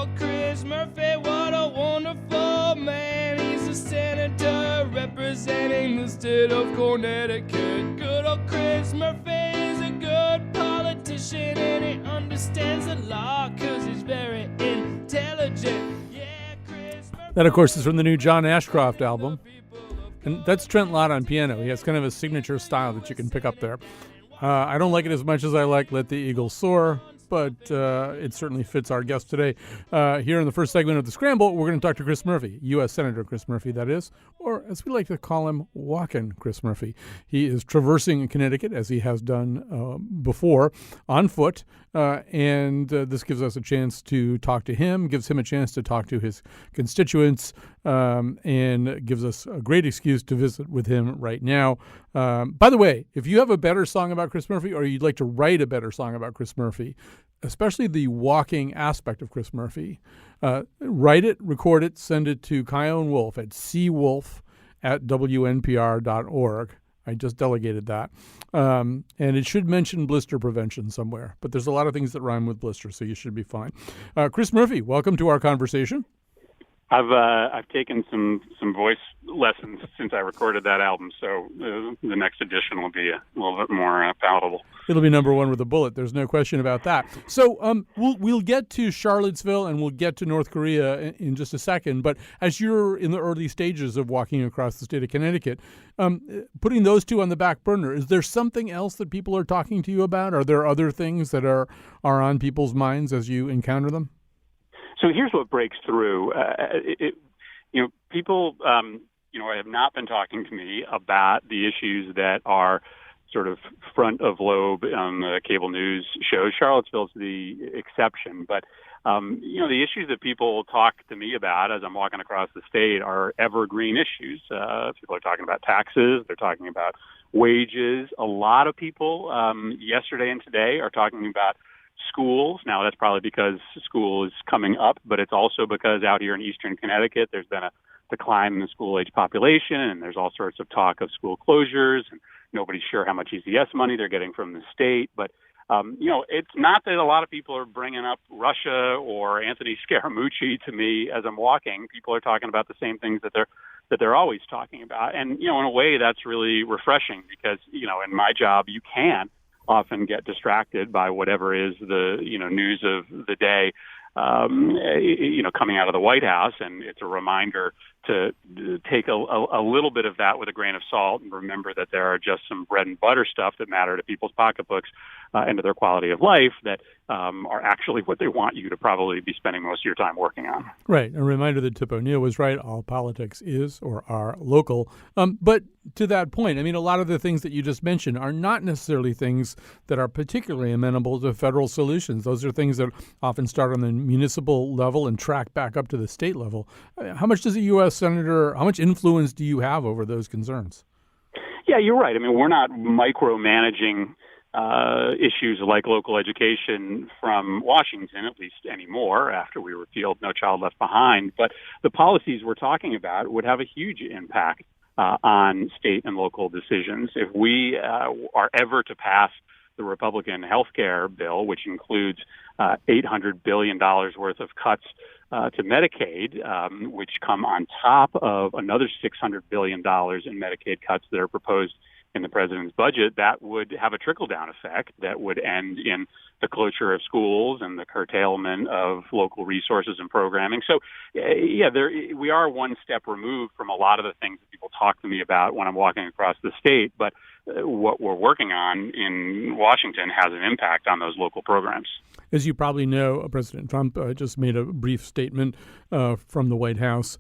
old Chris Murphy, what a wonderful man. He's a senator representing the state of Connecticut. Good old Chris Murphy is a good politician, and he understands the law because he's very intelligent. Yeah, Chris Murphy. That, of course, is from the new John Ashcroft album. And that's Trent Lott on piano. He has kind of a signature style that you can pick up there. I don't like it as much as I like Let the Eagles Soar, but it certainly fits our guest today. Here in the first segment of the Scramble, we're going to talk to Chris Murphy, U.S. Senator Chris Murphy, that is, or as we like to call him, Walkin' Chris Murphy. He is traversing Connecticut, as he has done before, on foot, and this gives us a chance to talk to him, gives him a chance to talk to his constituents, and gives us a great excuse to visit with him right now. By the way, if you have a better song about Chris Murphy, or you'd like to write a better song about Chris Murphy, especially the walking aspect of Chris Murphy, write it, record it, send it to Kyone Wolf at cwolf@wnpr.org. I just delegated that. And it should mention blister prevention somewhere. But there's a lot of things that rhyme with blister, so you should be fine. Chris Murphy, welcome to our conversation. I've taken some voice lessons since I recorded that album, so the next edition will be a little bit more palatable. It'll be number one with a bullet. There's no question about that. So we'll get to Charlottesville and we'll get to North Korea in just a second. But as you're in the early stages of walking across the state of Connecticut, putting those two on the back burner, is there something else that people are talking to you about? Are there other things that are on people's minds as you encounter them? So here's what breaks through. People, have not been talking to me about the issues that are sort of front of lobe on the cable news shows. Charlottesville's the exception, but the issues that people talk to me about as I'm walking across the state are evergreen issues. People are talking about taxes. They're talking about wages. A lot of people yesterday and today are talking about schools. Now, that's probably because school is coming up, but it's also because out here in eastern Connecticut, there's been a decline in the school-age population, and there's all sorts of talk of school closures, and nobody's sure how much ECS money they're getting from the state. But, it's not that a lot of people are bringing up Russia or Anthony Scaramucci to me as I'm walking. People are talking about the same things that they're always talking about. And, in a way, that's really refreshing because, in my job, you can often get distracted by whatever is the news of the day coming out of the White House, and it's a reminder to take a little bit of that with a grain of salt and remember that there are just some bread and butter stuff that matter to people's pocketbooks and to their quality of life that are actually what they want you to probably be spending most of your time working on. Right. A reminder that Tip O'Neill was right. All politics is or are local. But to that point, I mean, a lot of the things that you just mentioned are not necessarily things that are particularly amenable to federal solutions. Those are things that often start on the municipal level and track back up to the state level. How much does a U.S. Senator, how much influence do you have over those concerns? Yeah, you're right. I mean, we're not micromanaging issues like local education from Washington, at least anymore, after we repealed No Child Left Behind. But the policies we're talking about would have a huge impact on state and local decisions. If we are ever to pass the Republican health care bill, which includes $800 billion worth of cuts to Medicaid, which come on top of another $600 billion in Medicaid cuts that are proposed in the president's budget, that would have a trickle-down effect that would end in the closure of schools and the curtailment of local resources and programming. So, we are one step removed from a lot of the things that people talk to me about when I'm walking across the state, but what we're working on in Washington has an impact on those local programs. As you probably know, President Trump just made a brief statement from the White House.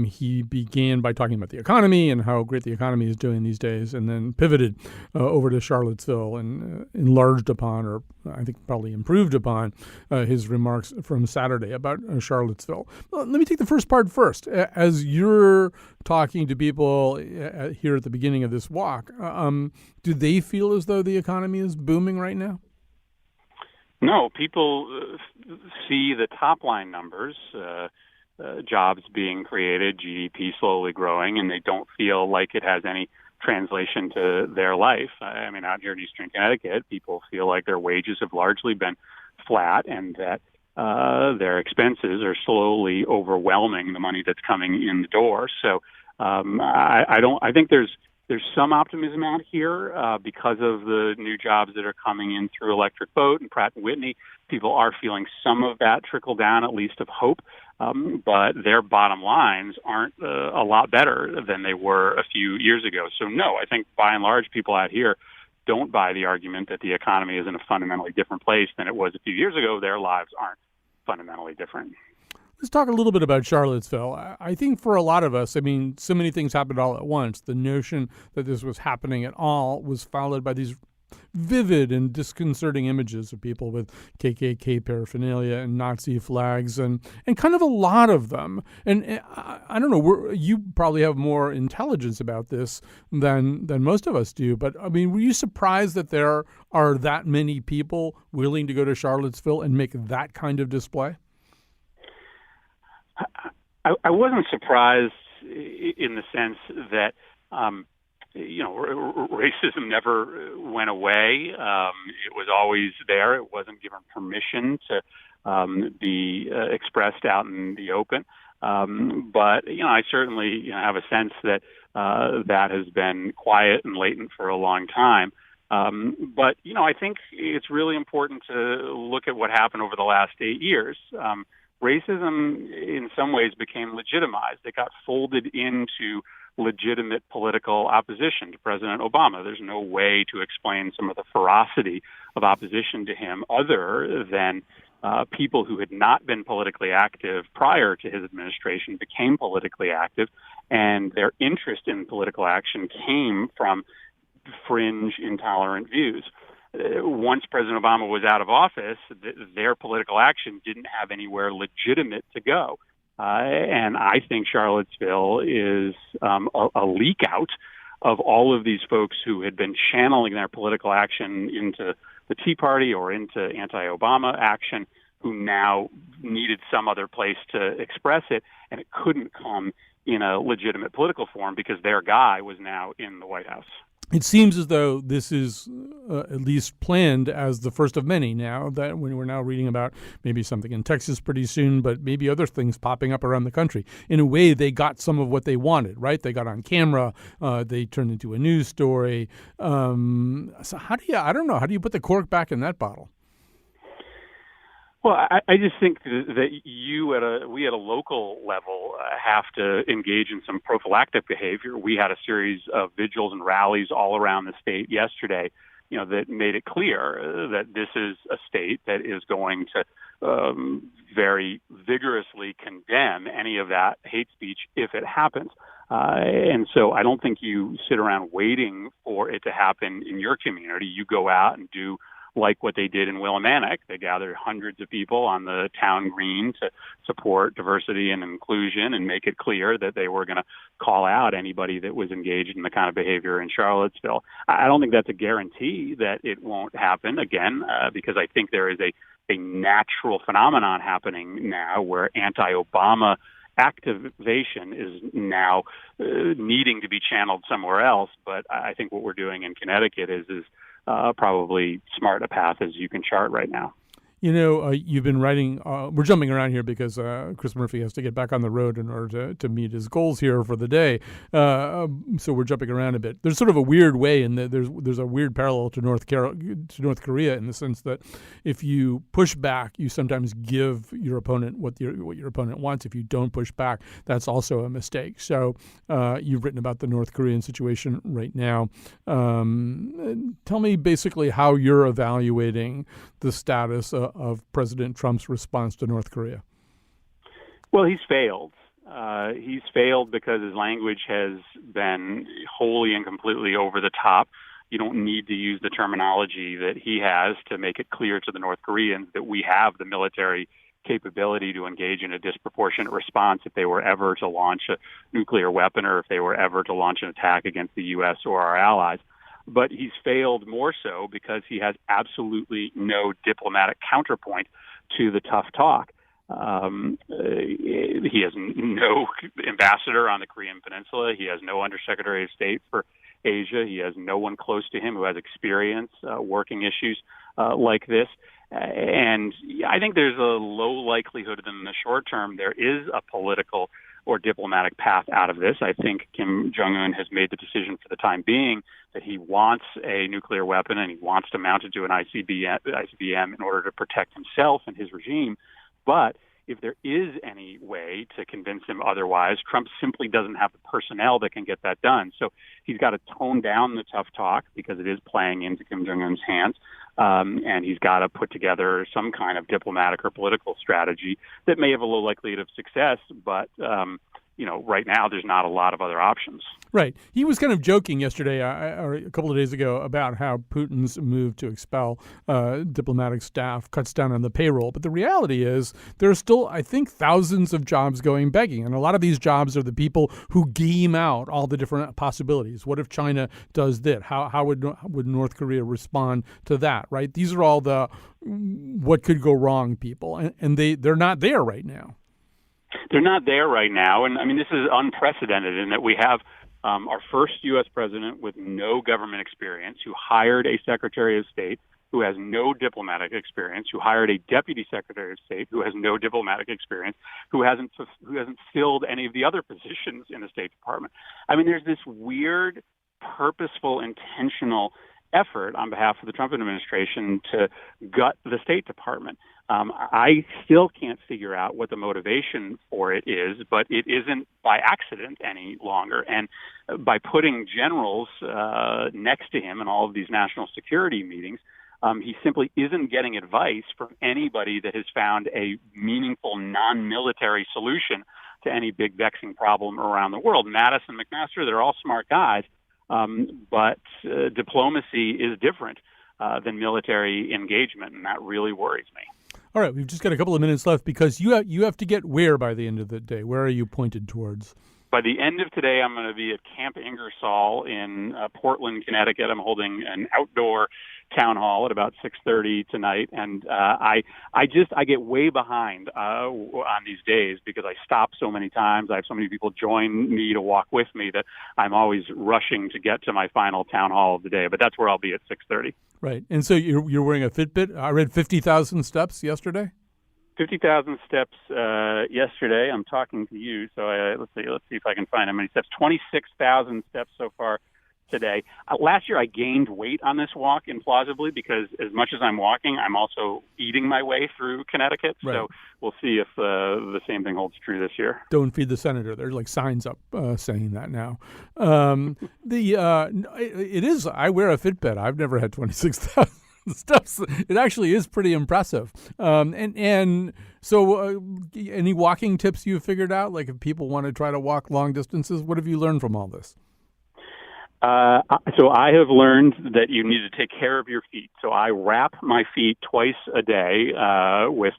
He began by talking about the economy and how great the economy is doing these days, and then pivoted over to Charlottesville and enlarged upon, or I think probably improved upon, his remarks from Saturday about Charlottesville. Well, let me take the first part first. As you're talking to people here at the beginning of this walk, do they feel as though the economy is booming right now? No, people see the top-line numbers, jobs being created, GDP slowly growing, and they don't feel like it has any translation to their life. I mean, out here in eastern Connecticut, people feel like their wages have largely been flat and that their expenses are slowly overwhelming the money that's coming in the door. So I think there's some optimism out here because of the new jobs that are coming in through Electric Boat and Pratt & Whitney. People are feeling some of that trickle down, at least of hope, but their bottom lines aren't a lot better than they were a few years ago. So no, I think by and large people out here don't buy the argument that the economy is in a fundamentally different place than it was a few years ago. Their lives aren't fundamentally different. Let's talk a little bit about Charlottesville. I think for a lot of us, I mean, so many things happened all at once. The notion that this was happening at all was followed by these vivid and disconcerting images of people with KKK paraphernalia and Nazi flags and kind of a lot of them. And I don't know, you probably have more intelligence about this than most of us do. But, I mean, were you surprised that there are that many people willing to go to Charlottesville and make that kind of display? I wasn't surprised in the sense that, racism never went away. It was always there. It wasn't given permission to be expressed out in the open. But I certainly have a sense that that has been quiet and latent for a long time. But I think it's really important to look at what happened over the last 8 years. Racism in some ways became legitimized. It got folded into legitimate political opposition to President Obama. There's no way to explain some of the ferocity of opposition to him other than people who had not been politically active prior to his administration became politically active, and their interest in political action came from fringe, intolerant views. Once President Obama was out of office, their political action didn't have anywhere legitimate to go. And I think Charlottesville is a leak out of all of these folks who had been channeling their political action into the Tea Party or into anti-Obama action, who now needed some other place to express it, and it couldn't come in a legitimate political form because their guy was now in the White House. It seems as though this is at least planned as the first of many now, that when we're now reading about maybe something in Texas pretty soon, but maybe other things popping up around the country. In a way, they got some of what they wanted, right? They got on camera. They turned into a news story. So how do you put the cork back in that bottle? Well, I just think that we at a local level have to engage in some prophylactic behavior. We had a series of vigils and rallies all around the state yesterday, that made it clear that this is a state that is going to very vigorously condemn any of that hate speech if it happens. And so I don't think you sit around waiting for it to happen in your community. You go out and do like what they did in Willimantic. They gathered hundreds of people on the town green to support diversity and inclusion and make it clear that they were going to call out anybody that was engaged in the kind of behavior in Charlottesville. I don't think that's a guarantee that it won't happen again, because I think there is a natural phenomenon happening now where anti-Obama activation is now needing to be channeled somewhere else. But I think what we're doing in Connecticut is probably smart a path as you can chart right now. You've been writing, we're jumping around here because Chris Murphy has to get back on the road in order to meet his goals here for the day. So we're jumping around a bit. There's sort of a weird way, and there's a weird parallel to North Korea in the sense that if you push back, you sometimes give your opponent what your opponent wants. If you don't push back, that's also a mistake. So you've written about the North Korean situation right now. Tell me basically how you're evaluating the status of President Trump's response to North Korea. Well, he's failed. He's failed because his language has been wholly and completely over the top. You don't need to use the terminology that he has to make it clear to the North Koreans that we have the military capability to engage in a disproportionate response if they were ever to launch a nuclear weapon or if they were ever to launch an attack against the U.S. or our allies. But he's failed more so because he has absolutely no diplomatic counterpoint to the tough talk. He has no ambassador on the Korean Peninsula. He has no undersecretary of state for Asia. He has no one close to him who has experience working issues like this. And I think there's a low likelihood that in the short term there is a political or diplomatic path out of this. I think Kim Jong-un has made the decision for the time being that he wants a nuclear weapon and he wants to mount it to an ICBM in order to protect himself and his regime. But if there is any way to convince him otherwise, Trump simply doesn't have the personnel that can get that done. So he's got to tone down the tough talk because it is playing into Kim Jong-un's hands. And he's got to put together some kind of diplomatic or political strategy that may have a low likelihood of success, but right now there's not a lot of other options. Right. He was kind of joking yesterday or a couple of days ago about how Putin's move to expel diplomatic staff cuts down on the payroll. But the reality is there are still, I think, thousands of jobs going begging. And a lot of these jobs are the people who game out all the different possibilities. What if China does this? How would North Korea respond to that? Right. These are all the what could go wrong people. And they're not there right now. They're not there right now. And I mean, this is unprecedented in that we have our first U.S. president with no government experience who hired a Secretary of State who has no diplomatic experience, who hired a Deputy Secretary of State who has no diplomatic experience, who hasn't filled any of the other positions in the State Department. I mean, there's this weird, purposeful, intentional effort on behalf of the Trump administration to gut the State Department. I still can't figure out what the motivation for it is, but it isn't by accident any longer. And by putting generals next to him in all of these national security meetings, he simply isn't getting advice from anybody that has found a meaningful non-military solution to any big vexing problem around the world. Mattis and McMaster, they're all smart guys, but diplomacy is different than military engagement, and that really worries me. All right, we've just got a couple of minutes left because you have to get where by the end of the day? Where are you pointed towards? By the end of today, I'm going to be at Camp Ingersoll in Portland, Connecticut. I'm holding an outdoor town hall at about 6:30 tonight, and I get way behind on these days because I stop so many times. I have so many people join me to walk with me that I'm always rushing to get to my final town hall of the day. But that's where I'll be at 6:30. Right, and so you're wearing a Fitbit. I read 50,000 steps yesterday. 50,000 steps yesterday. I'm talking to you, so let's see if I can find how many steps. 26,000 steps so far today. Last year, I gained weight on this walk implausibly because as much as I'm walking, I'm also eating my way through Connecticut. Right. So we'll see if the same thing holds true this year. Don't feed the senator. There's like signs up saying that now. It is. I wear a Fitbit. I've never had 26,000. Steps. It actually is pretty impressive. And so any walking tips you've figured out? Like if people want to try to walk long distances, what have you learned from all this? So I have learned that you need to take care of your feet. So I wrap my feet twice a day with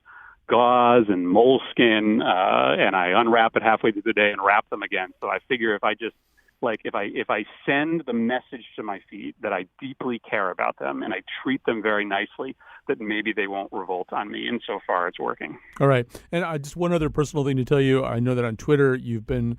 gauze and moleskin, and I unwrap it halfway through the day and wrap them again. So I figure if I send the message to my feet that I deeply care about them and I treat them very nicely, that maybe they won't revolt on me. And so far, it's working. All right. And just one other personal thing to tell you. I know that on Twitter, you've been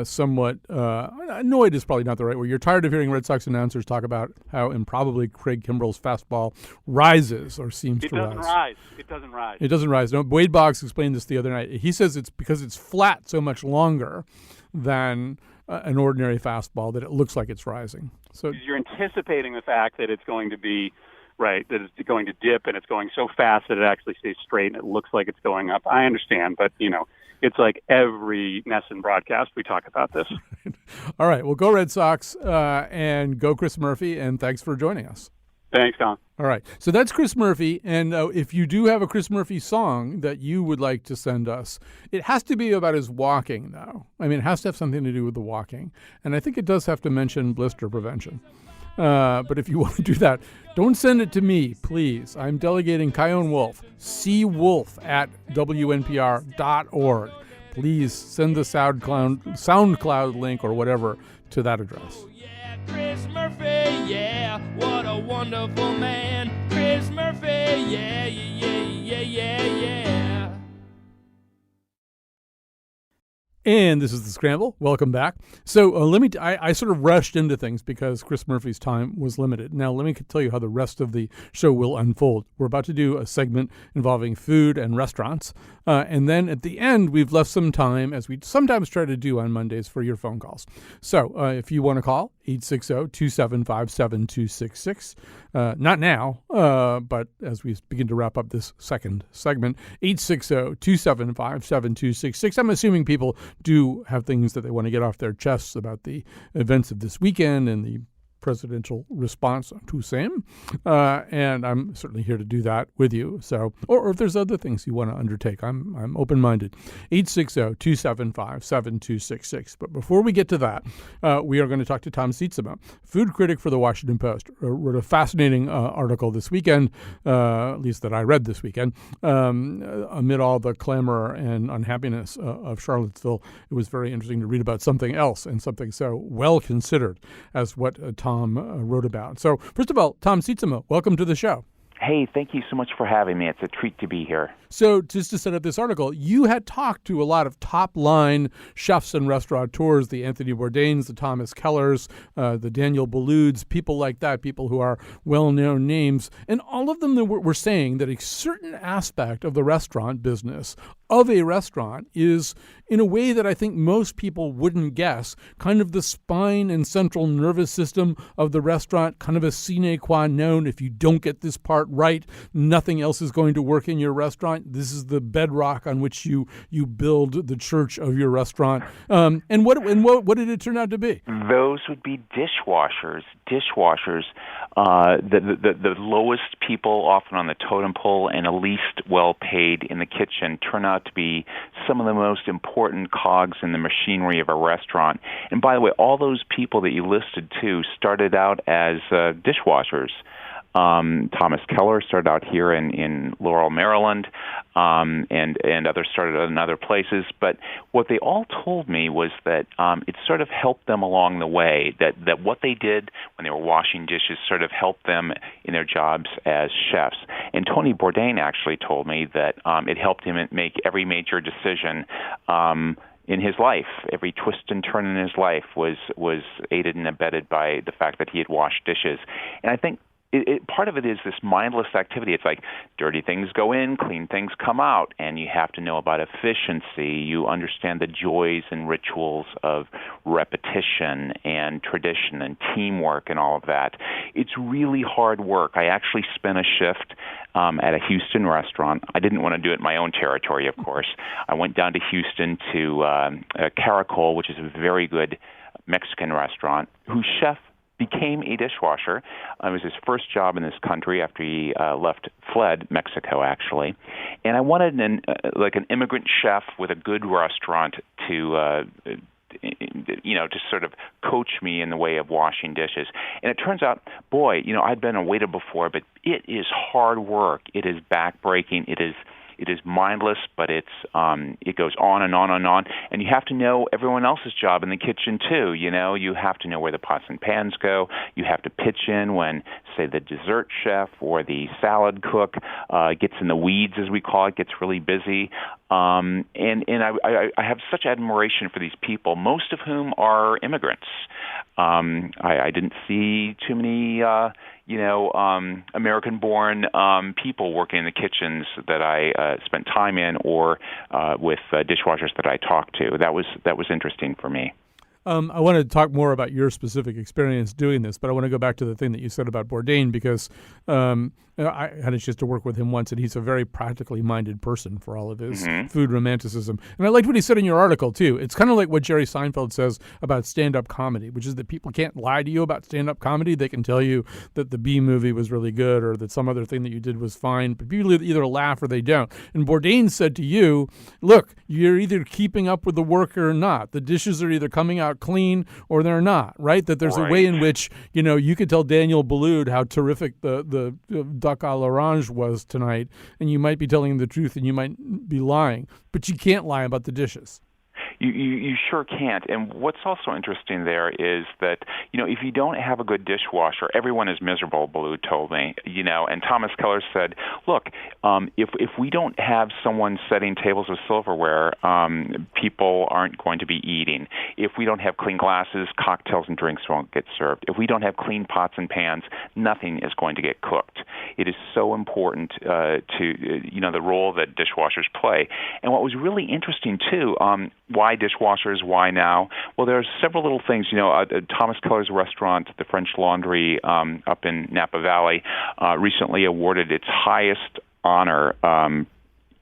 somewhat annoyed is probably not the right word. You're tired of hearing Red Sox announcers talk about how improbably Craig Kimbrell's fastball rises or seems to rise. It doesn't rise. It doesn't rise. No, Wade Boggs explained this the other night. He says it's because it's flat so much longer than an ordinary fastball that it looks like it's rising. So you're anticipating the fact that it's going to be right, that it's going to dip and it's going so fast that it actually stays straight and it looks like it's going up. I understand, but it's like every NESN broadcast we talk about this. All right, well, go Red Sox and go Chris Murphy, and thanks for joining us. Thanks, Tom. All right. So that's Chris Murphy. And if you do have a Chris Murphy song that you would like to send us, it has to be about his walking, though. I mean, it has to have something to do with the walking. And I think it does have to mention blister prevention. But if you want to do that, don't send it to me, please. I'm delegating Kyone Wolf, cwolf@wnpr.org. Please send the SoundCloud link or whatever to that address. Chris Murphy, yeah, what a wonderful man. Chris Murphy, yeah, yeah, yeah, yeah, yeah. And this is the Scramble. Welcome back. So I sort of rushed into things because Chris Murphy's time was limited. Now, let me tell you how the rest of the show will unfold. We're about to do a segment involving food and restaurants. And then at the end, we've left some time, as we sometimes try to do on Mondays, for your phone calls. So if you want to call, 860-275-7266. Not now, but as we begin to wrap up this second segment, 860-275-7266. I'm assuming people do have things that they want to get off their chests about the events of this weekend and the presidential response to same. And I'm certainly here to do that with you. So, or if there's other things you want to undertake, I'm open-minded. 860-275-7266. But before we get to that, we are going to talk to Tom Sietsema, food critic for the Washington Post. Wrote a fascinating article this weekend, at least that I read this weekend. Amid all the clamor and unhappiness of Charlottesville, it was very interesting to read about something else and something so well considered as what Tom wrote about. So, first of all, Tom Sietsema, welcome to the show. Hey, thank you so much for having me. It's a treat to be here. So just to set up this article, you had talked to a lot of top-line chefs and restaurateurs, the Anthony Bourdains, the Thomas Kellers, the Daniel Boulud's, people like that, people who are well-known names. And all of them were saying that a certain aspect of the restaurant business, of a restaurant, is, in a way that I think most people wouldn't guess, kind of the spine and central nervous system of the restaurant, kind of a sine qua non. If you don't get this part right, nothing else is going to work in your restaurant. This is the bedrock on which you build the church of your restaurant. And what did it turn out to be? Those would be dishwashers. The lowest people often on the totem pole and the least well paid in the kitchen turn out to be some of the most important cogs in the machinery of a restaurant. And by the way, all those people that you listed too started out as dishwashers. Thomas Keller started out here in Laurel, Maryland, and others started in other places. But what they all told me was that it sort of helped them along the way, that what they did when they were washing dishes sort of helped them in their jobs as chefs. And Tony Bourdain actually told me that it helped him make every major decision in his life. Every twist and turn in his life was aided and abetted by the fact that he had washed dishes. And I think part of it is this mindless activity. It's like dirty things go in, clean things come out, and you have to know about efficiency. You understand the joys and rituals of repetition and tradition and teamwork and all of that. It's really hard work. I actually spent a shift at a Houston restaurant. I didn't want to do it in my own territory, of course. I went down to Houston to Caracol, which is a very good Mexican restaurant, whose chef became a dishwasher. It was his first job in this country after he fled Mexico, actually. And I wanted an immigrant chef with a good restaurant to sort of coach me in the way of washing dishes. And it turns out, I'd been a waiter before, but it is hard work. It is backbreaking. It is mindless, but it goes on and on and on. And you have to know everyone else's job in the kitchen too. You have to know where the pots and pans go. You have to pitch in when, say, the dessert chef or the salad cook gets in the weeds, as we call it, gets really busy. And I have such admiration for these people, most of whom are immigrants. I didn't see too many American-born people working in the kitchens that I spent time in, or with dishwashers that I talked to. That was interesting for me. I want to talk more about your specific experience doing this, but I want to go back to the thing that you said about Bourdain, because I had a chance to work with him once, and he's a very practically minded person for all of his food romanticism. And I liked what he said in your article, too. It's kind of like what Jerry Seinfeld says about stand-up comedy, which is that people can't lie to you about stand-up comedy. They can tell you that the B movie was really good or that some other thing that you did was fine, but people either laugh or they don't. And Bourdain said to you, look, you're either keeping up with the work or not. The dishes are either coming out clean or they're not, right? That there's a way in which, you could tell Daniel Boulud how terrific the duck à l'orange was tonight, and you might be telling him the truth and you might be lying, but you can't lie about the dishes. You sure can't. And what's also interesting there is that, if you don't have a good dishwasher, everyone is miserable, Baloo told me, and Thomas Keller said, look, if we don't have someone setting tables with silverware, people aren't going to be eating. If we don't have clean glasses, cocktails and drinks won't get served. If we don't have clean pots and pans, nothing is going to get cooked. It is so important to the role that dishwashers play. And what was really interesting too, why dishwashers? Why now? Well, there's several little things. Thomas Keller's restaurant, the French Laundry, up in Napa Valley, recently awarded its highest honor,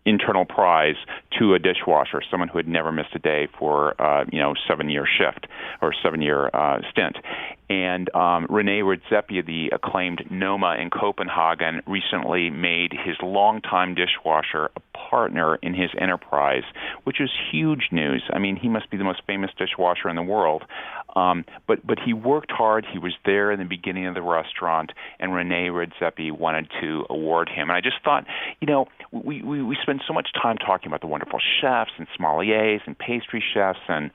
internal prize, to a dishwasher, someone who had never missed a day for 7-year shift or 7-year stint. And Rene Redzepi, the acclaimed Noma in Copenhagen, recently made his longtime dishwasher a partner in his enterprise, which is huge news. I mean, he must be the most famous dishwasher in the world. But he worked hard. He was there in the beginning of the restaurant, and Rene Redzepi wanted to award him. And I just thought, we spend so much time talking about the wonderful chefs and sommeliers and pastry chefs and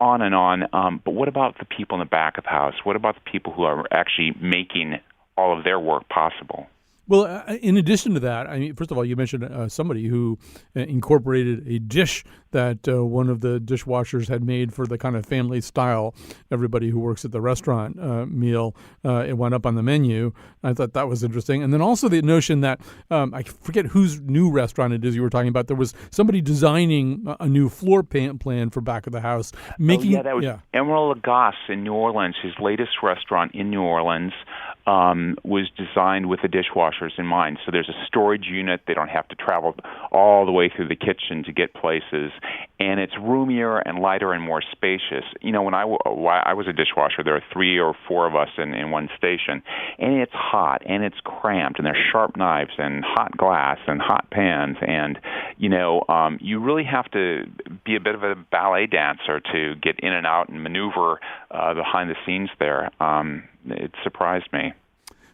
on. But what about the people in the back of house? What about the people who are actually making all of their work possible? Well, in addition to that, first of all, you mentioned somebody who incorporated a dish that one of the dishwashers had made for the kind of family style, everybody who works at the restaurant meal. It went up on the menu. I thought that was interesting. And then also the notion that, I forget whose new restaurant it is you were talking about, there was somebody designing a new floor plan for back of the house. That was Emeril Lagasse in New Orleans. His latest restaurant in New Orleans was designed with the dishwashers in mind. So there's a storage unit. They don't have to travel all the way through the kitchen to get places. And it's roomier and lighter and more spacious. When I was a dishwasher, there are 3 or 4 of us in one station. And it's hot and it's cramped and there's sharp knives and hot glass and hot pans. And, you really have to be a bit of a ballet dancer to get in and out and maneuver behind the scenes there. It surprised me.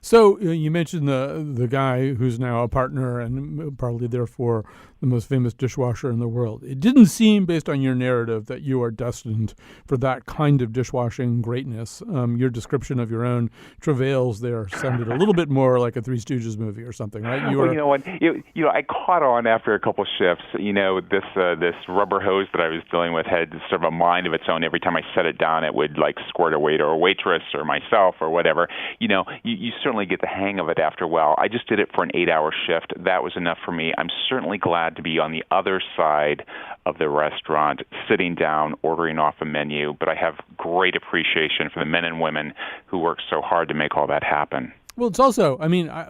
So you mentioned the guy who's now a partner and probably therefore the most famous dishwasher in the world. It didn't seem, based on your narrative, that you are destined for that kind of dishwashing greatness. Your description of your own travails there sounded a little bit more like a Three Stooges movie or something, right? Well, you know what? I caught on after a couple shifts. This rubber hose that I was dealing with had sort of a mind of its own. Every time I set it down, it would squirt a waiter or waitress or myself or whatever. You certainly get the hang of it after a while. I just did it for an 8-hour shift. That was enough for me. I'm certainly glad to be on the other side of the restaurant, sitting down, ordering off a menu, but I have great appreciation for the men and women who work so hard to make all that happen. Well, it's also,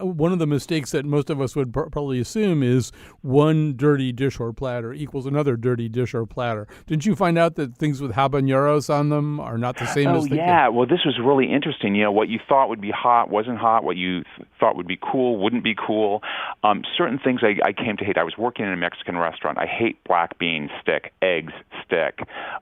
one of the mistakes that most of us would probably assume is one dirty dish or platter equals another dirty dish or platter. Didn't you find out that things with habaneros on them are not the same as Well, this was really interesting. What you thought would be hot wasn't hot. What you thought would be cool wouldn't be cool. Certain things I came to hate. I was working in a Mexican restaurant. I hate black beans stick, eggs stick.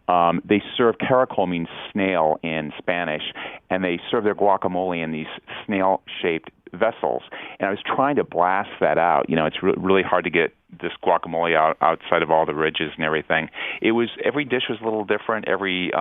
They serve caracol, means snail in Spanish, and they serve their guacamole in these snail-shaped vessels. And I was trying to blast that out. It's really hard to get this guacamole outside of all the ridges and everything. Every dish was a little different. Every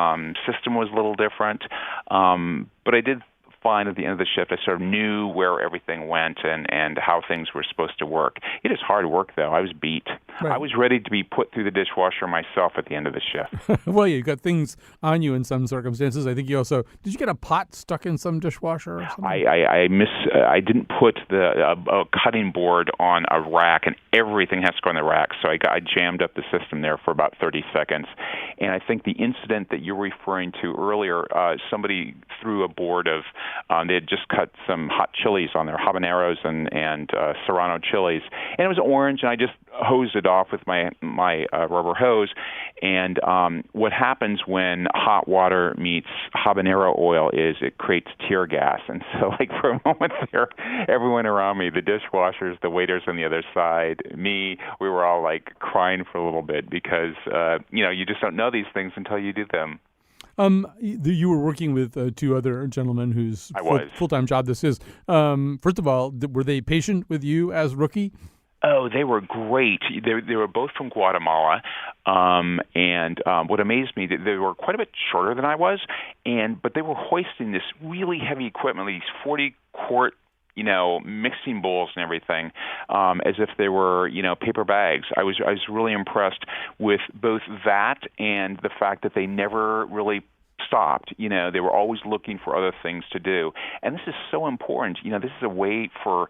system was a little different. But I did find at the end of the shift, I sort of knew where everything went and how things were supposed to work. It is hard work, though. I was beat. Right. I was ready to be put through the dishwasher myself at the end of the shift. Well, you got things on you in some circumstances. I think you also did you get a pot stuck in some dishwasher or something? I didn't put a cutting board on a rack, and everything has to go on the rack. So I jammed up the system there for about 30 seconds. And I think the incident that you're referring to earlier, somebody threw a board of they had just cut some hot chilies on there, habaneros and serrano chilies, and it was orange, and I just hosed it off with my rubber hose. And what happens when hot water meets habanero oil is it creates tear gas. And so, for a moment there, everyone around me, the dishwashers, the waiters on the other side, me, we were all crying for a little bit because you just don't know these things until you do them. You were working with 2 other gentlemen whose full-time job this is. First of all, were they patient with you as rookie? Oh, they were great. They were both from Guatemala, and what amazed me that they were quite a bit shorter than I was, but they were hoisting this really heavy equipment, these 40-quart mixing bowls and everything, as if they were, paper bags. I was really impressed with both that and the fact that they never really stopped. They were always looking for other things to do, and this is so important. This is a way for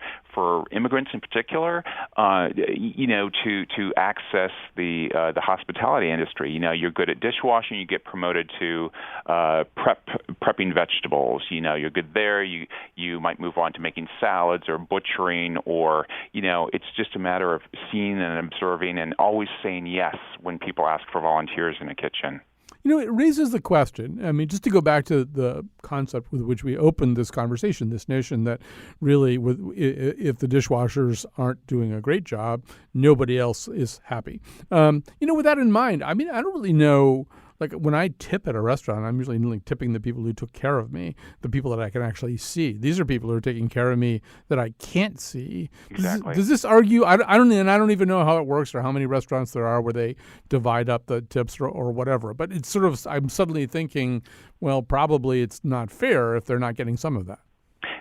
immigrants in particular, to access the hospitality industry. You're good at dishwashing, you get promoted to prepping vegetables. You're good there. You might move on to making salads or butchering, or it's just a matter of seeing and observing and always saying yes when people ask for volunteers in a kitchen. It raises the question. I mean, just to go back to the concept with which we opened this conversation, this notion that really if the dishwashers aren't doing a great job, nobody else is happy. With that in mind, I mean, I don't really know. Like when I tip at a restaurant, I'm usually only tipping the people who took care of me, the people that I can actually see. These are people who are taking care of me that I can't see. Exactly. Does this argue? I don't even know how it works or how many restaurants there are where they divide up the tips or whatever. But it's sort of, I'm suddenly thinking, well, probably it's not fair if they're not getting some of that.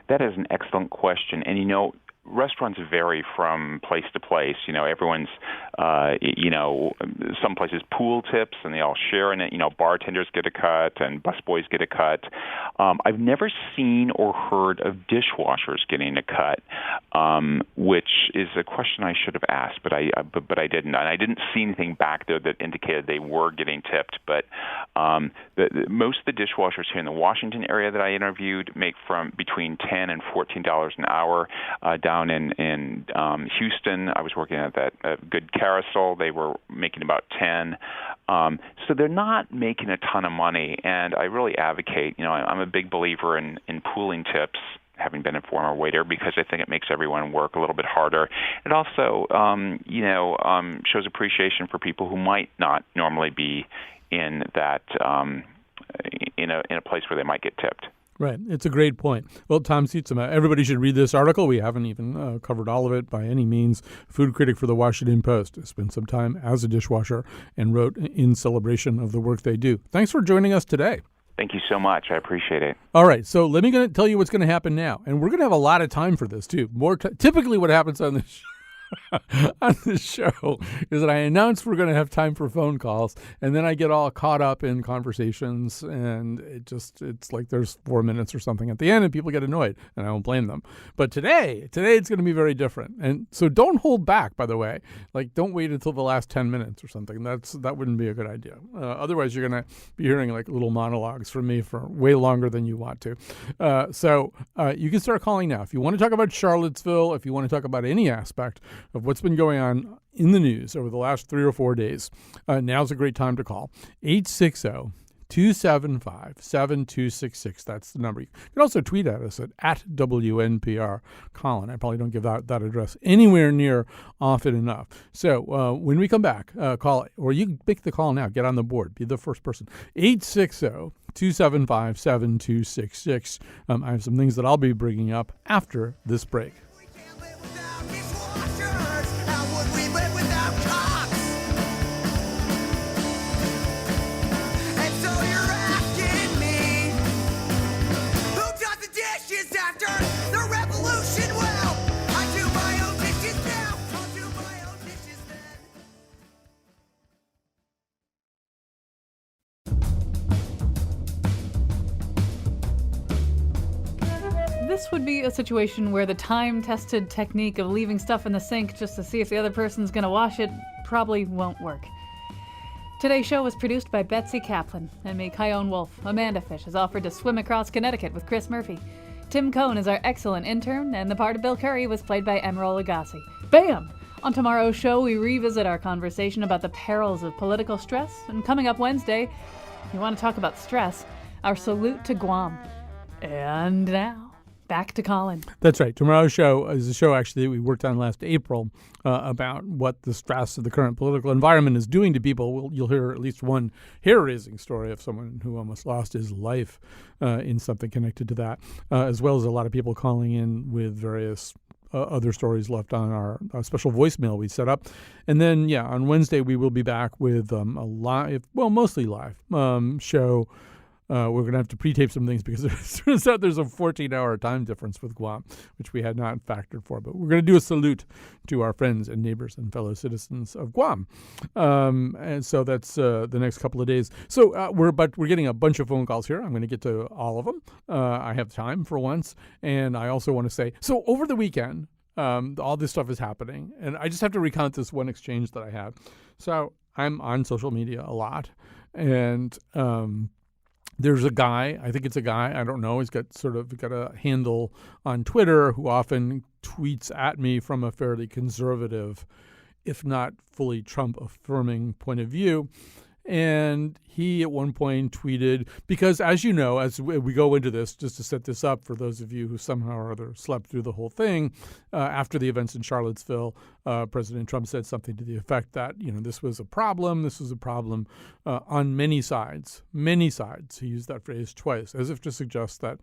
That is an excellent question, and restaurants vary from place to place. Everyone's, some places pool tips and they all share in it. Bartenders get a cut and busboys get a cut. I've never seen or heard of dishwashers getting a cut, which is a question I should have asked, but I didn't. And I didn't see anything back there that indicated they were getting tipped. But most of the dishwashers here in the Washington area that I interviewed make from between $10 and $14 an hour. Down in Houston, I was working at that Good Carousel. They were making about 10. So they're not making a ton of money, and I really advocate. I'm a big believer in pooling tips, having been a former waiter, because I think it makes everyone work a little bit harder. It also, shows appreciation for people who might not normally be in that in a place where they might get tipped. Right. It's a great point. Well, Tom Sietsema, everybody should read this article. We haven't even covered all of it by any means. Food critic for the Washington Post, spent some time as a dishwasher and wrote in celebration of the work they do. Thanks for joining us today. Thank you so much. I appreciate it. All right. So let me tell you what's going to happen now. And we're going to have a lot of time for this, too. Typically what happens on this on this show is that I announce we're going to have time for phone calls, and then I get all caught up in conversations, and it's like there's 4 minutes or something at the end, and people get annoyed, and I don't blame them. But today it's going to be very different, and so don't hold back. By the way, like don't wait until the last 10 minutes or something. That wouldn't be a good idea. Otherwise, you're going to be hearing like little monologues from me for way longer than you want to. So you can start calling now if you want to talk about Charlottesville, if you want to talk about any aspect of what's been going on in the news over the last 3 or 4 days. Now's a great time to call. 860-275-7266. That's the number. You can also tweet at us at WNPR Colin. I probably don't give that address anywhere near often enough. So when we come back, call, or you can make the call now. Get on the board. Be the first person. 860-275-7266. I have some things that I'll be bringing up after this break. This would be a situation where the time-tested technique of leaving stuff in the sink just to see if the other person's going to wash it probably won't work. Today's show was produced by Betsy Kaplan and me, Kyone Wolf. Amanda Fish has offered to swim across Connecticut with Chris Murphy. Tim Cohn is our excellent intern, and the part of Bill Curry was played by Emerald Lagasse. Bam! On tomorrow's show, we revisit our conversation about the perils of political stress, and coming up Wednesday, if you want to talk about stress, our salute to Guam. And now, back to Colin. That's right. Tomorrow's show is a show actually that we worked on last April about what the stress of the current political environment is doing to people. You'll hear at least one hair-raising story of someone who almost lost his life in something connected to that, as well as a lot of people calling in with various other stories left on our special voicemail we set up. And then, on Wednesday, we will be back with a mostly live show. We're going to have to pre-tape some things because it turns out there's a 14-hour time difference with Guam, which we had not factored for. But we're going to do a salute to our friends and neighbors and fellow citizens of Guam. And so that's the next couple of days. So we're getting a bunch of phone calls here. I'm going to get to all of them. I have time for once. And I also want to say, so over the weekend, all this stuff is happening. And I just have to recount this one exchange that I had. So I'm on social media a lot. And there's a guy, I think it's a guy, I don't know, he's got a handle on Twitter who often tweets at me from a fairly conservative, if not fully Trump-affirming point of view. And he at one point tweeted, because as you know, as we go into this, just to set this up for those of you who somehow or other slept through the whole thing, after the events in Charlottesville, President Trump said something to the effect that, this was a problem on many sides. Many sides. He used that phrase twice, as if to suggest that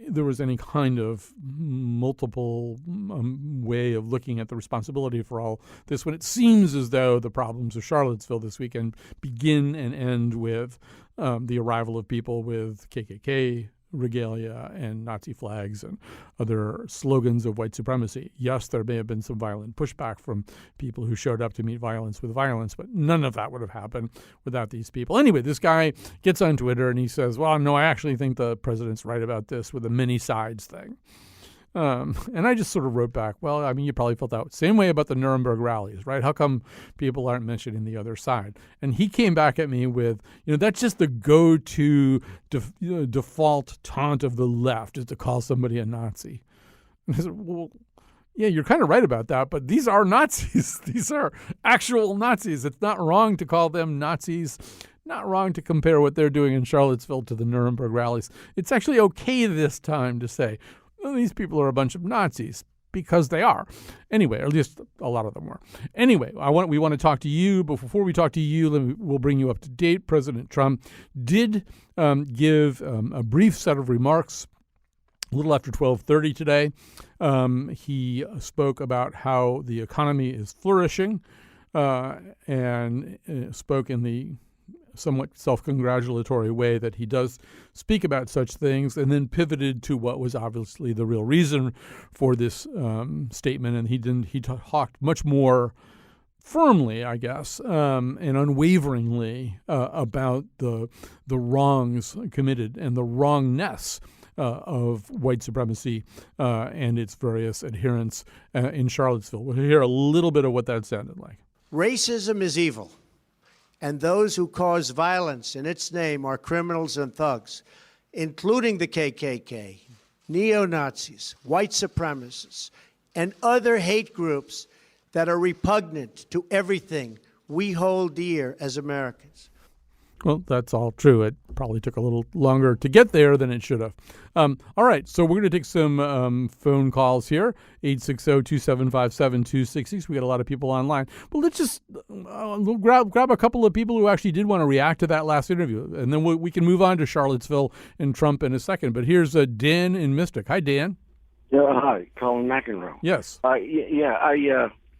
there was any kind of multiple way of looking at the responsibility for all this, when it seems as though the problems of Charlottesville this weekend begin and end with the arrival of people with KKK regalia and Nazi flags and other slogans of white supremacy. Yes, there may have been some violent pushback from people who showed up to meet violence with violence, but none of that would have happened without these people. Anyway, this guy gets on Twitter and he says, well, no, I actually think the president's right about this with the many sides thing. And I just sort of wrote back, well, I mean, you probably felt that same way about the Nuremberg rallies, right? How come people aren't mentioning the other side? And he came back at me with, that's just the go-to default taunt of the left, is to call somebody a Nazi. And I said, well, yeah, you're kind of right about that, but these are Nazis. These are actual Nazis. It's not wrong to call them Nazis. Not wrong to compare what they're doing in Charlottesville to the Nuremberg rallies. It's actually okay this time to say, well, these people are a bunch of Nazis, because they are. Anyway, or at least a lot of them were. Anyway, we want to talk to you, but before we talk to you, we'll bring you up to date. President Trump did give a brief set of remarks a little after 12:30 today. He spoke about how the economy is flourishing and spoke in the somewhat self-congratulatory way that he does speak about such things, and then pivoted to what was obviously the real reason for this statement. And he talked much more firmly, I guess, and unwaveringly about the wrongs committed and the wrongness of white supremacy and its various adherents in Charlottesville. We'll hear a little bit of what that sounded like. Racism is evil, and those who cause violence in its name are criminals and thugs, including the KKK, neo-Nazis, white supremacists, and other hate groups that are repugnant to everything we hold dear as Americans. Well, that's all true. It probably took a little longer to get there than it should have. All right, so we're going to take some phone calls here, 860-275-7266. We got a lot of people online. But let's just we'll grab a couple of people who actually did want to react to that last interview, and then we can move on to Charlottesville and Trump in a second. But here's Dan in Mystic. Hi, Dan. Yeah, hi, Colin McEnroe. Yes.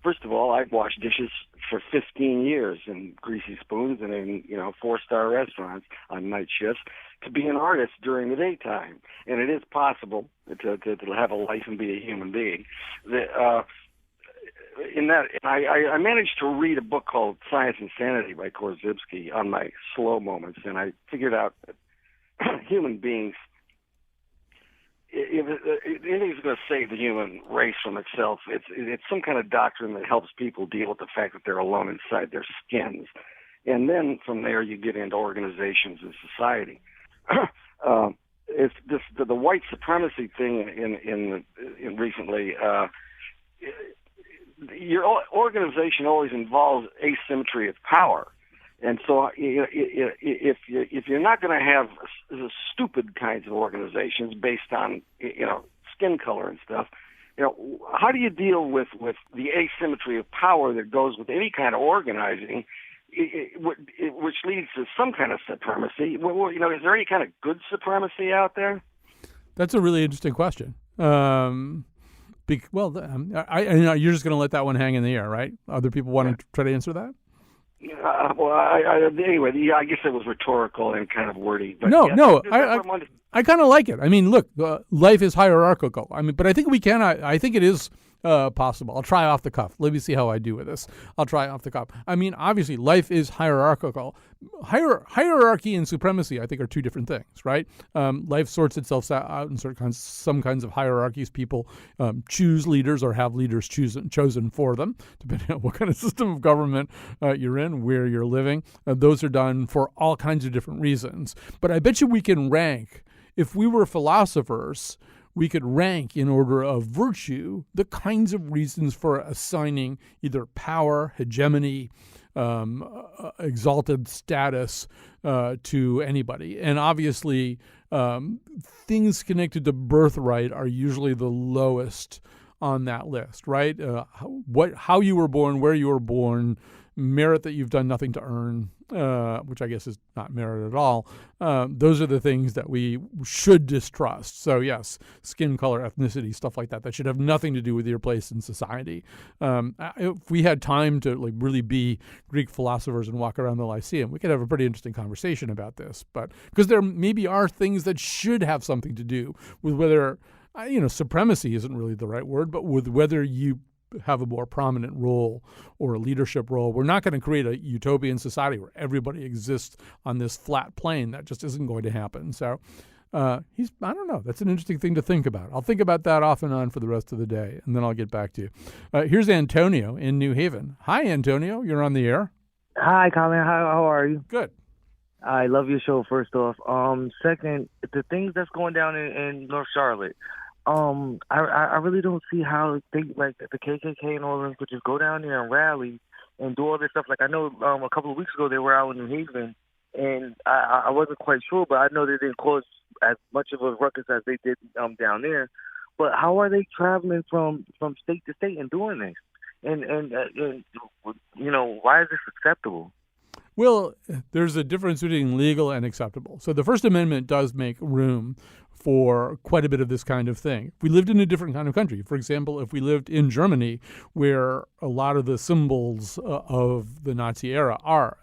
First of all, I've washed dishes for 15 years in greasy spoons and in, 4-star restaurants on night shifts to be an artist during the daytime. And it is possible to have a life and be a human being. I managed to read a book called Science and Sanity by Korzybski on my slow moments, and I figured out that human beings, if anything's going to save the human race from itself, it's some kind of doctrine that helps people deal with the fact that they're alone inside their skins. And then from there you get into organizations and society. It's the white supremacy thing in recently. Your organization always involves asymmetry of power. And so if you're not going to have stupid kinds of organizations based on, skin color and stuff, how do you deal with the asymmetry of power that goes with any kind of organizing, which leads to some kind of supremacy? Is there any kind of good supremacy out there? That's a really interesting question. You're just going to let that one hang in the air, right? Other people want to try to answer that? Anyway, I guess it was rhetorical and kind of wordy. But I kind of like it. I mean, look, life is hierarchical. I mean, but I think I think it is possible. I'll try off the cuff. Let me see how I do with this. I'll try off the cuff. I mean, obviously, life is hierarchical. Hierarchy and supremacy, I think, are two different things, right? Life sorts itself out in some kinds of hierarchies. People choose leaders or have leaders chosen for them, depending on what kind of system of government you're in, where you're living. Those are done for all kinds of different reasons. But I bet you we can rank, if we were philosophers, we could rank in order of virtue the kinds of reasons for assigning either power, hegemony, exalted status to anybody. And obviously, things connected to birthright are usually the lowest on that list, right? How you were born, where you were born, merit that you've done nothing to earn, which I guess is not merit at all. Those are the things that we should distrust. So yes, skin color, ethnicity, stuff like that should have nothing to do with your place in society. If we had time to really be Greek philosophers and walk around the Lyceum, we could have a pretty interesting conversation about this. But because there maybe are things that should have something to do with whether, supremacy isn't really the right word, but with whether you have a more prominent role or a leadership role. We're not going to create a utopian society where everybody exists on this flat plane. That just isn't going to happen. So I don't know. That's an interesting thing to think about. I'll think about that off and on for the rest of the day, and then I'll get back to you. Here's Antonio in New Haven. Hi, Antonio. You're on the air. Hi, Colin. How are you? Good. I love your show, first off. Second, the things that's going down in North Charlotte, I really don't see how they, like the KKK and all of them, could just go down there and rally and do all this stuff. Like I know a couple of weeks ago they were out in New Haven, and I wasn't quite sure, but I know they didn't cause as much of a ruckus as they did down there. But how are they traveling from state to state and doing this? And why is this acceptable? Well, there's a difference between legal and acceptable. So the First Amendment does make room for quite a bit of this kind of thing. If we lived in a different kind of country, for example, if we lived in Germany, where a lot of the symbols of the Nazi era are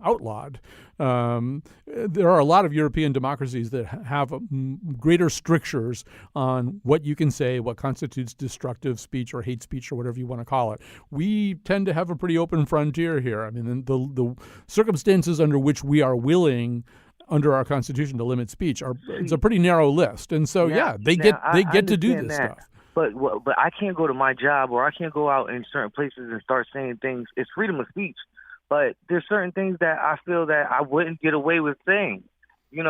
outlawed, there are a lot of European democracies that have greater strictures on what you can say, what constitutes destructive speech or hate speech or whatever you want to call it. We tend to have a pretty open frontier here. I mean, the circumstances under which we are willing under our Constitution to limit speech it's a pretty narrow list. And so, they get to do this stuff. But I can't go to my job, or I can't go out in certain places and start saying things. It's freedom of speech. But there's certain things that I feel that I wouldn't get away with saying. And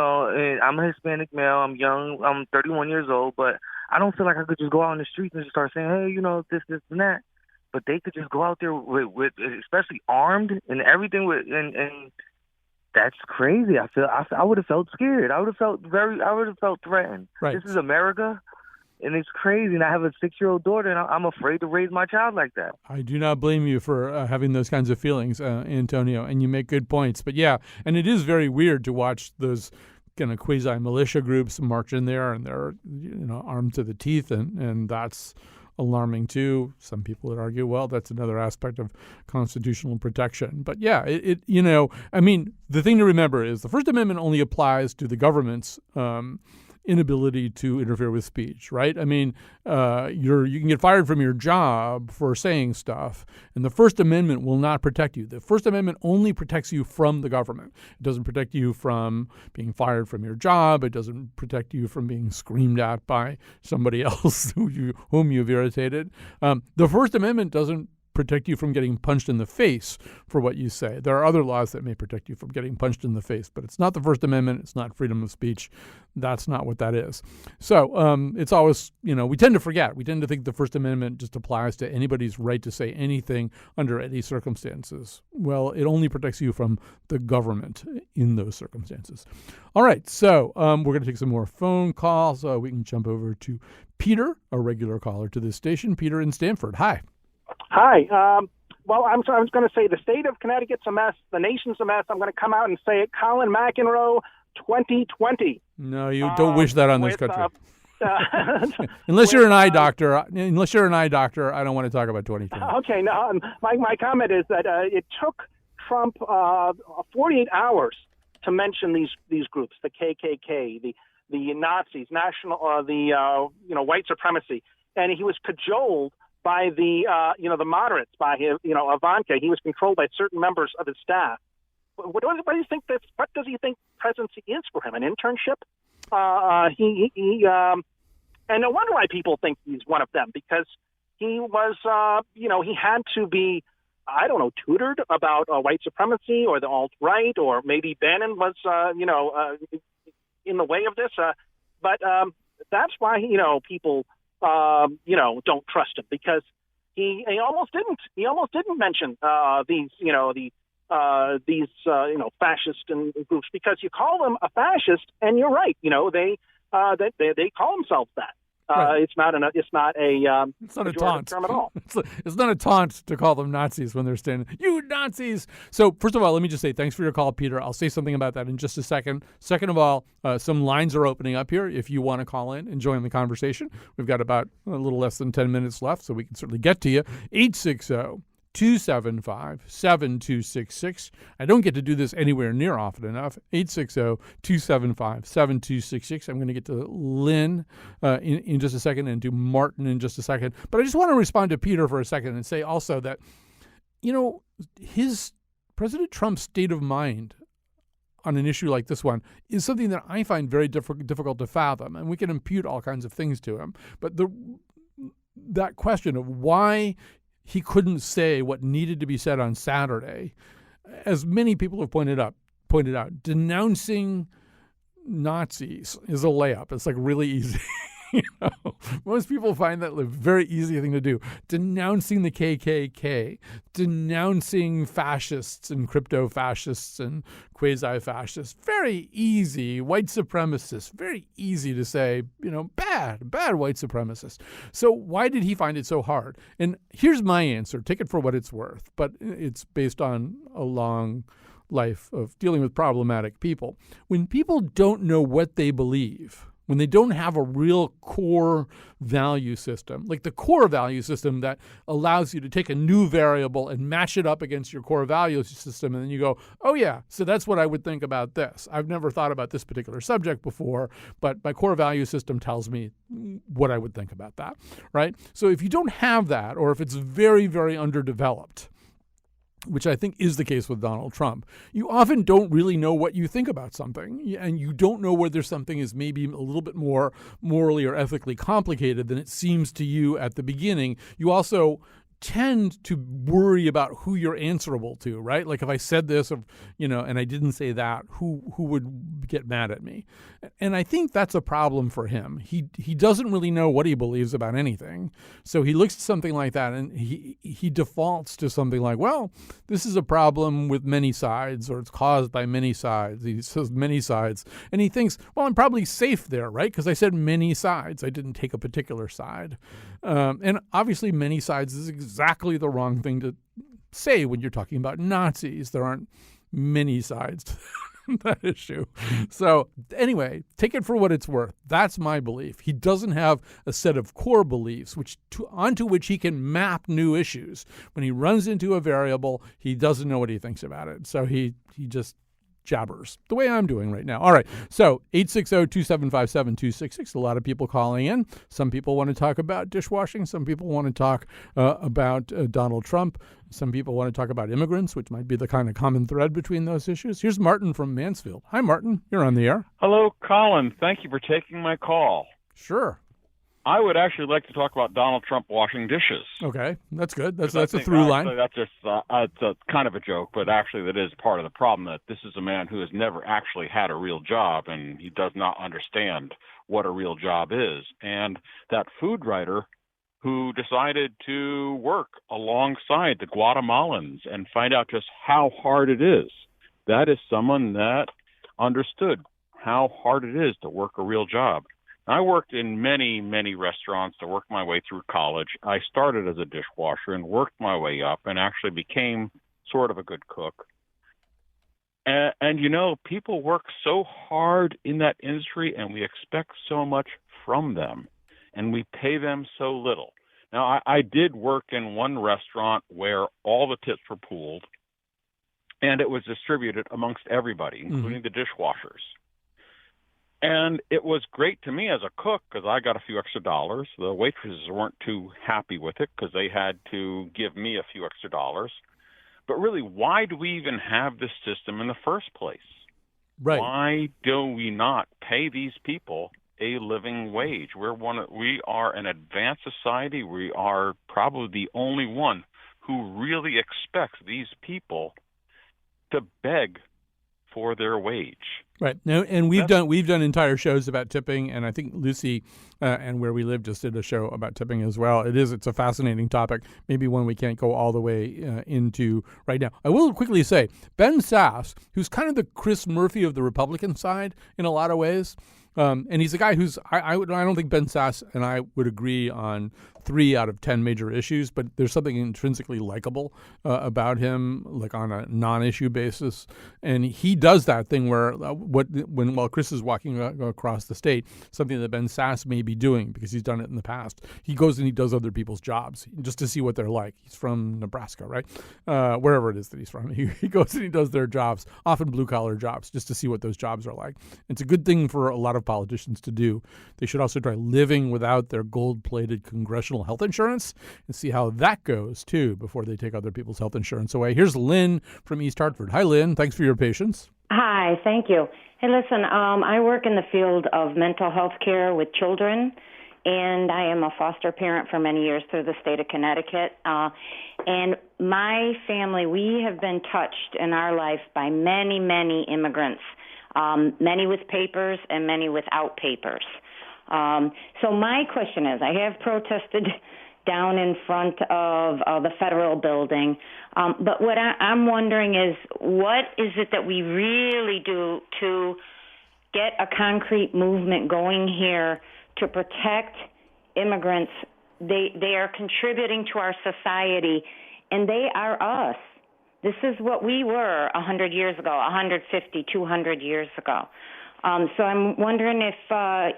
I'm a Hispanic male. I'm young. I'm 31 years old. But I don't feel like I could just go out in the streets and just start saying, hey, this, and that. But they could just go out there with especially armed and everything and that's crazy. I would have felt scared. I would have felt threatened. Right. This is America. And it's crazy, and I have a 6-year-old daughter, and I'm afraid to raise my child like that. I do not blame you for having those kinds of feelings, Antonio, and you make good points. But yeah, and it is very weird to watch those kind of quasi-militia groups march in there, and they're armed to the teeth, and that's alarming too. Some people would argue, well, that's another aspect of constitutional protection. But yeah, the thing to remember is the First Amendment only applies to the government's inability to interfere with speech, right? I mean, you can get fired from your job for saying stuff, and the First Amendment will not protect you. The First Amendment only protects you from the government. It doesn't protect you from being fired from your job. It doesn't protect you from being screamed at by somebody else whom you've irritated. The First Amendment doesn't protect you from getting punched in the face for what you say. There are other laws that may protect you from getting punched in the face, but it's not the First Amendment. It's not freedom of speech. That's not what that is. So it's always, we tend to forget. We tend to think the First Amendment just applies to anybody's right to say anything under any circumstances. Well, it only protects you from the government in those circumstances. All right, so we're going to take some more phone calls. We can jump over to Peter, a regular caller to this station. Peter in Stamford. Hi. Hi. Well, I was going to say the state of Connecticut's a mess. The nation's a mess. I'm going to come out and say it. Colin McEnroe, 2020. No, you don't wish that on this country. Unless you're an eye doctor, I don't want to talk about 2020. Okay, no, my comment is that it took Trump 48 hours to mention these groups, the KKK, the Nazis, white supremacy, and he was cajoled by the moderates, by Ivanka. He was controlled by certain members of his staff. What do you think? What does he think presidency is for him? An internship? And no wonder why people think he's one of them, because he was, he had to be, tutored about white supremacy or the alt-right, or maybe Bannon was, in the way of this. But that's why, people, don't trust him, because he almost didn't. He almost didn't mention these fascist groups, because you call them a fascist, and you're right. They call themselves that. Right. It's not a taunt term at all. It's not a taunt to call them Nazis when they're standing, you Nazis. So first of all, let me just say thanks for your call, Peter. I'll say something about that in just a second. Second of all, some lines are opening up here if you want to call in and join the conversation. We've got about a little less than 10 minutes left, so we can certainly get to you. 860-275-7266. I don't get to do this anywhere near often enough. 860-275-7266. I'm going to get to Lynn in just a second and do Martin in just a second. But I just want to respond to Peter for a second and say also that, his President Trump's state of mind on an issue like this one is something that I find very difficult to fathom. And we can impute all kinds of things to him. But that question of why he couldn't say what needed to be said on Saturday, as many people have pointed out, denouncing Nazis is a layup. It's like really easy. Most people find that a very easy thing to do. Denouncing the KKK, denouncing fascists and crypto-fascists and quasi-fascists, very easy. White supremacists, very easy to say, bad white supremacists. So why did he find it so hard? And here's my answer. Take it for what it's worth, but it's based on a long life of dealing with problematic people. When people don't know what they believe, when they don't have a real core value system, like the core value system that allows you to take a new variable and match it up against your core value system, and then you go, oh yeah, so that's what I would think about this. I've never thought about this particular subject before, but my core value system tells me what I would think about that, right? So if you don't have that, or if it's very, very underdeveloped, which I think is the case with Donald Trump, you often don't really know what you think about something, and you don't know whether something is maybe a little bit more morally or ethically complicated than it seems to you at the beginning. You also tend to worry about who you're answerable to, right? Like if I said this, and I didn't say that, who would get mad at me? And I think that's a problem for him. He doesn't really know what he believes about anything. So he looks at something like that and he defaults to something like, well, this is a problem with many sides, or it's caused by many sides. He says many sides. And he thinks, well, I'm probably safe there, right? Because I said many sides. I didn't take a particular side. And obviously many sides is exactly the wrong thing to say when you're talking about Nazis. There aren't many sides to that issue. So anyway, take it for what it's worth. That's my belief. He doesn't have a set of core beliefs onto which he can map new issues. When he runs into a variable, he doesn't know what he thinks about it. So he just jabbers, the way I'm doing right now. All right, so 860-275-7266. A lot of people calling in. Some people want to talk about dishwashing. Some people want to talk about Donald Trump. Some people want to talk about immigrants, which might be the kind of common thread between those issues. Here's Martin from Mansfield. Hi, Martin. You're on the air. Hello, Colin. Thank you for taking my call. Sure. I would actually like to talk about Donald Trump washing dishes. Okay, that's good. That's a through line. That's just it's a kind of a joke, but actually that is part of the problem, that this is a man who has never actually had a real job, and he does not understand what a real job is. And that food writer who decided to work alongside the Guatemalans and find out just how hard it is, that is someone that understood how hard it is to work a real job. I worked in many, many restaurants to work my way through college. I started as a dishwasher and worked my way up and actually became sort of a good cook. And people work so hard in that industry, and we expect so much from them, and we pay them so little. Now, I did work in one restaurant where all the tips were pooled, and it was distributed amongst everybody, including the dishwashers. And it was great to me as a cook because I got a few extra dollars. The waitresses weren't too happy with it because they had to give me a few extra dollars. But really, why do we even have this system in the first place? Right. Why do we not pay these people a living wage? We are an advanced society. We are probably the only one who really expects these people to beg for their wage. Right. Now, and we've done entire shows about tipping, and I think Lucy and Where We Live just did a show about tipping as well. It's a fascinating topic, maybe one we can't go all the way into right now. I will quickly say, Ben Sasse, who's kind of the Chris Murphy of the Republican side in a lot of ways, and he's a guy who's I don't think Ben Sasse and I would agree on 3 out of 10 major issues, but there's something intrinsically likable about him, like on a non-issue basis. And he does that thing where while Chris is walking across the state, something that Ben Sasse may be doing because he's done it in the past, he goes and he does other people's jobs just to see what they're like. He's from Nebraska, right? Wherever it is that he's from. He goes and he does their jobs, often blue-collar jobs, just to see what those jobs are like. It's a good thing for a lot of politicians to do. They should also try living without their gold-plated congressional health insurance and see how that goes, too, before they take other people's health insurance away. Here's Lynn from East Hartford. Hi, Lynn. Thanks for your patience. Hi, thank you. Hey, listen, I work in the field of mental health care with children, and I am a foster parent for many years through the state of Connecticut. And my family, we have been touched in our life by many, many immigrants, many with papers and many without papers. So my question is, I have protested down in front of the federal building, but what I'm wondering is, what is it that we really do to get a concrete movement going here to protect immigrants? They are contributing to our society, and they are us. This is what we were 100 years ago, 150, 200 years ago. So I'm wondering if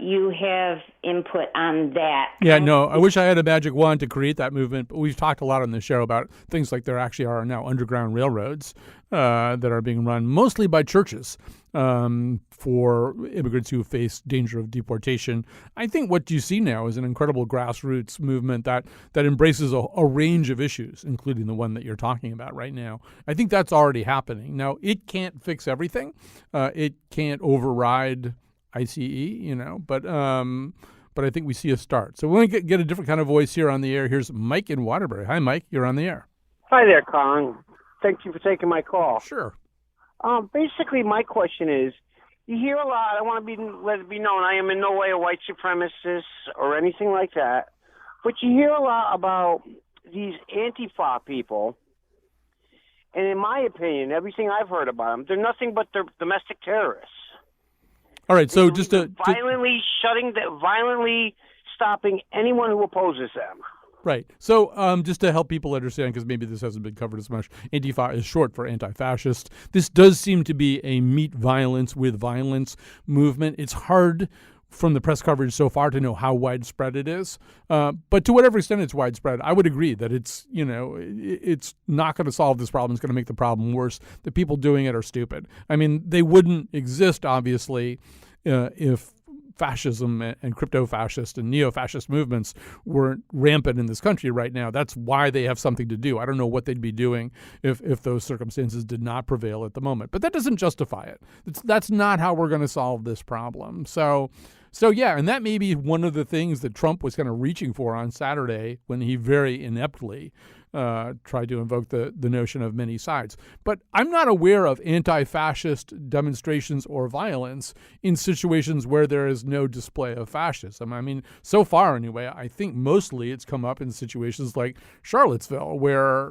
you have input on that. Yeah, no, I wish I had a magic wand to create that movement, but we've talked a lot on the show about things like there actually are now underground railroads that are being run mostly by churches for immigrants who face danger of deportation. I think what you see now is an incredible grassroots movement that embraces a range of issues, including the one that you're talking about right now. I think that's already happening. Now, it can't fix everything. It can't override ICE, but I think we see a start. So we're going to get a different kind of voice here on the air. Here's Mike in Waterbury. Hi, Mike. You're on the air. Hi there, Colin. Thank you for taking my call. Sure. Basically, my question is, you hear a lot. I want to let it be known I am in no way a white supremacist or anything like that. But you hear a lot about these Antifa people. And in my opinion, everything I've heard about them, they're nothing but they're domestic terrorists. All right, so just violently stopping anyone who opposes them. Right. So just to help people understand, because maybe this hasn't been covered as much, Antifa is short for anti-fascist. This does seem to be a meet violence with violence movement. It's hard from the press coverage so far to know how widespread it is. But to whatever extent it's widespread, I would agree that it's not going to solve this problem. It's going to make the problem worse. The people doing it are stupid. I mean, they wouldn't exist, obviously, if fascism and crypto-fascist and neo-fascist movements weren't rampant in this country right now. That's why they have something to do. I don't know what they'd be doing if those circumstances did not prevail at the moment. But that doesn't justify it. That's not how we're going to solve this problem. So yeah, and that may be one of the things that Trump was kind of reaching for on Saturday when he very ineptly tried to invoke the notion of many sides. But I'm not aware of anti-fascist demonstrations or violence in situations where there is no display of fascism. I mean, so far anyway, I think mostly it's come up in situations like Charlottesville where,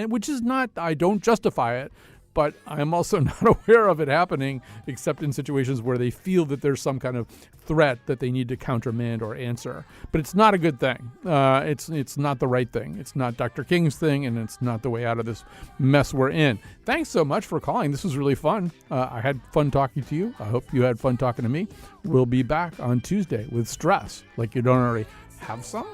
which is not, I don't justify it, but I'm also not aware of it happening except in situations where they feel that there's some kind of threat that they need to countermand or answer. But it's not a good thing. It's not the right thing. It's not Dr. King's thing, and it's not the way out of this mess we're in. Thanks so much for calling. This was really fun. I had fun talking to you. I hope you had fun talking to me. We'll be back on Tuesday with stress, like you don't already have some.